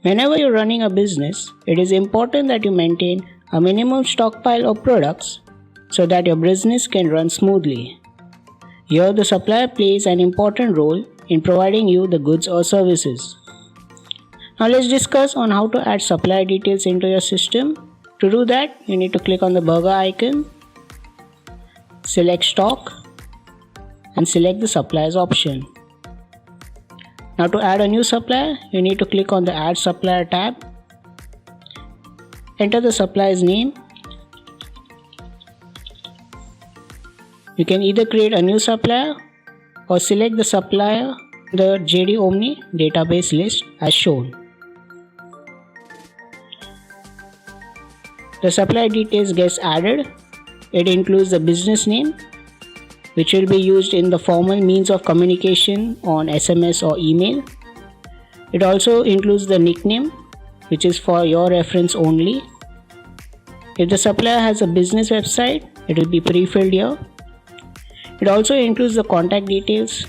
Whenever you're running a business, it is important that you maintain a minimum stockpile of products so that your business can run smoothly. Here, the supplier plays an important role in providing you the goods or services. Now let's discuss on how to add supplier details into your system. To do that, you need to click on the burger icon, select stock and select the suppliers option. Now to add a new supplier, you need to click on the add supplier tab, enter the supplier's name. You can either create a new supplier or select the supplier in the JD Omni database list as shown. The supplier details gets added. It includes the business name, which will be used in the formal means of communication on SMS or email. It also includes the nickname, which is for your reference only. If the supplier has a business website, it will be pre-filled here. It also includes the contact details,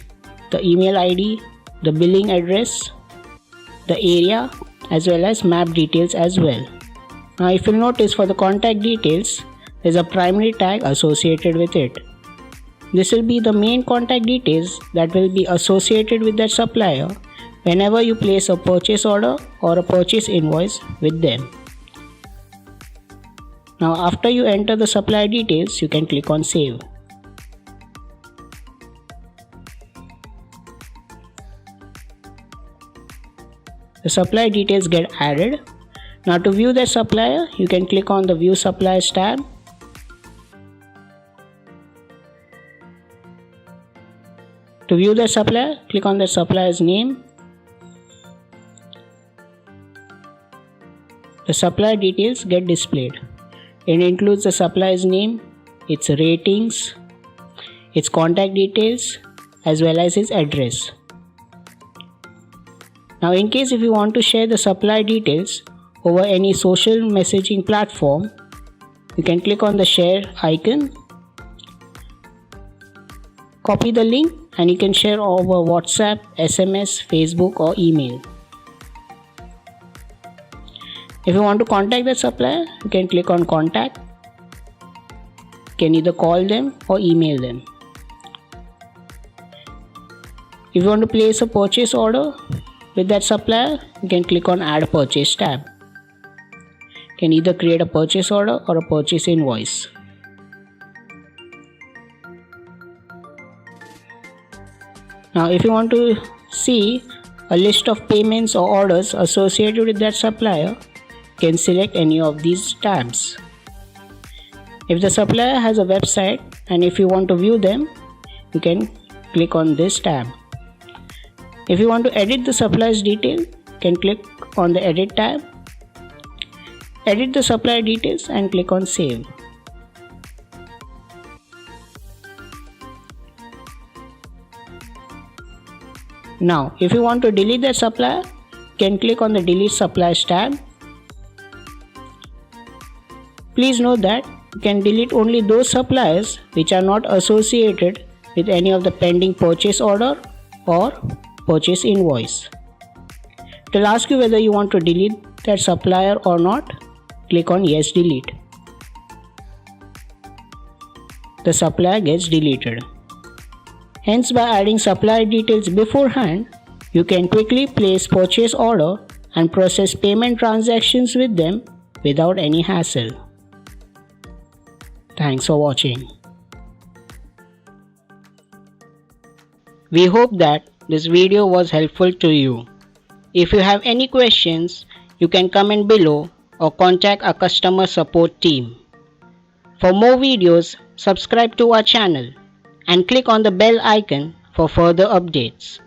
the email ID, the billing address, the area, as well as map details as well. Now if you'll notice, for the contact details, there's a primary tag associated with it. This will be the main contact details that will be associated with that supplier whenever you place a purchase order or a purchase invoice with them. Now after you enter the supplier details, you can click on save. The supplier details get added. Now to view the supplier, you can click on the View Suppliers tab. To view the supplier, click on the supplier's name. The supplier details get displayed. It includes the supplier's name, its ratings, its contact details, as well as its address. Now in case if you want to share the supplier details over any social messaging platform, you can click on the share icon, copy the link, and you can share over WhatsApp, SMS, Facebook or email. If you want to contact the supplier, you can click on contact. You can either call them or email them. If you want to place a purchase order with that supplier, you can click on add purchase tab. You can either create a purchase order or a purchase invoice. Now if you want to see a list of payments or orders associated with that supplier, you can select any of these tabs. If the supplier has a website and if you want to view them, you can click on this tab. If you want to edit the supplier's detail, you can click on the edit tab, edit the supplier details and click on save. Now if you want to delete that supplier, you can click on the delete suppliers tab. Please note that you can delete only those suppliers which are not associated with any of the pending purchase order or purchase invoice. It will ask you whether you want to delete that supplier or not. Click on yes, delete. The supplier gets deleted. Hence, by adding supplier details beforehand, you can quickly place purchase order and process payment transactions with them without any hassle. Thanks for watching. We hope that this video was helpful to you. If you have any questions, you can comment below or contact our customer support team. For more videos, subscribe to our channel and click on the bell icon for further updates.